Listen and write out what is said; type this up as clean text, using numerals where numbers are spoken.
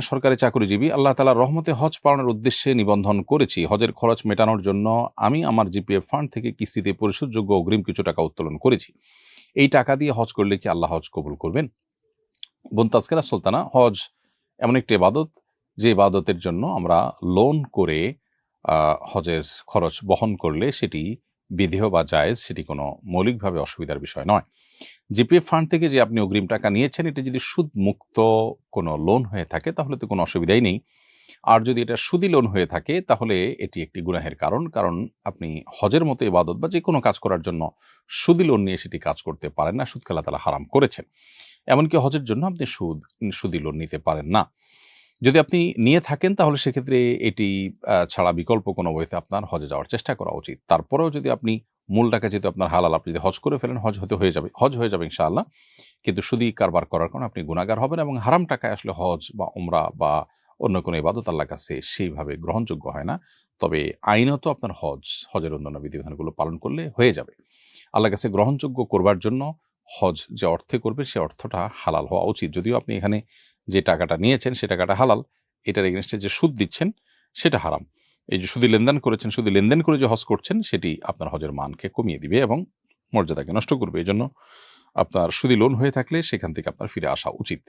সরকারি চাকরিজীবী, আল্লাহ তাআলার রহমতে হজ পালনের উদ্দেশ্যে নিবন্ধন করেছি। হজের খরচ মেটানোর জন্য আমি আমার জিপিএফ ফান্ড থেকে কিস্তিতে পরিশোধযোগ্য অগ্রিম কিছু টাকা উত্তোলন করেছি। এই টাকা দিয়ে হজ করলে কি আল্লাহ হজ কবুল করবেন? বোন তাজকিরা সুলতানা, হজ এমন একটি ইবাদত যে ইবাদতের জন্য আমরা লোন করে হজের খরচ বহন করলে সেটি বিধেয় বা জায়েজ, সেটি কোনো মৌলিকভাবে অসুবিধার বিষয় নয়। জিপিএফ ফান্ড থেকে যে আপনি অগ্রিম টাকা নিয়েছেন, এটা যদি সুদমুক্ত কোনো লোন হয়ে থাকে তাহলে তো কোনো অসুবিধাই নেই। আর যদি এটা সুদী লোন হয়ে থাকে তাহলে এটি একটি গুনাহের কারণ। কারণ আপনি হজের মতো ইবাদত বা যেকোনো কাজ করার জন্য সুদী লোন নিয়ে সেটি কাজ করতে পারেন না। সুদকে আল্লাহ তাআলা হারাম করেছেন। এমনকি হজের জন্য আপনি সুদী লোন নিতে পারেন না। যদি আপনি নিয়ে থাকেন তাহলে সেক্ষেত্রে এটি ছাড়া বিকল্প কোনো ওয়েতে আপনার হজে যাওয়ার চেষ্টা করা উচিত। তারপরেও যদি আপনি মূল টাকা যেহেতু আপনার হালাল, আপনি যদি হজ করে ফেলেন, হজ হয়ে যাবে ইনশাআল্লাহ। কিন্তু সুদী কারবার করার কারণে আপনি গুনাহগার হবেন এবং হারাম টাকায় আসলে হজ বা উমরা বা অন্য কোনো ইবাদত আল্লাহর কাছে সেইভাবে গ্রহণযোগ্য হয় না। তবে আইনত আপনার হজের অন্যান্য বিধিবিধানগুলো পালন করলে হয়ে যাবে। আল্লাহর কাছে গ্রহণযোগ্য করবার জন্য হজ যে অর্থে করবে সে অর্থটা হালাল হওয়া উচিত। যদিও আপনি এখানে যে টাকাটা নিয়েছেন সে টাকাটা হালাল, এটার এগেইনস্টে যে সুদ দিচ্ছেন সেটা হারাম। এই যে সুদী লেনদেন করেছেন, সুদী লেনদেন করে যে হজ করছেন সেটি আপনার হজের মানকে কমিয়ে দিবে এবং মর্যাদাকে নষ্ট করবে। এজন্য আপনার সুদী লোন হয়ে থাকলে সেখান থেকে আপনার ফিরে আসা উচিত।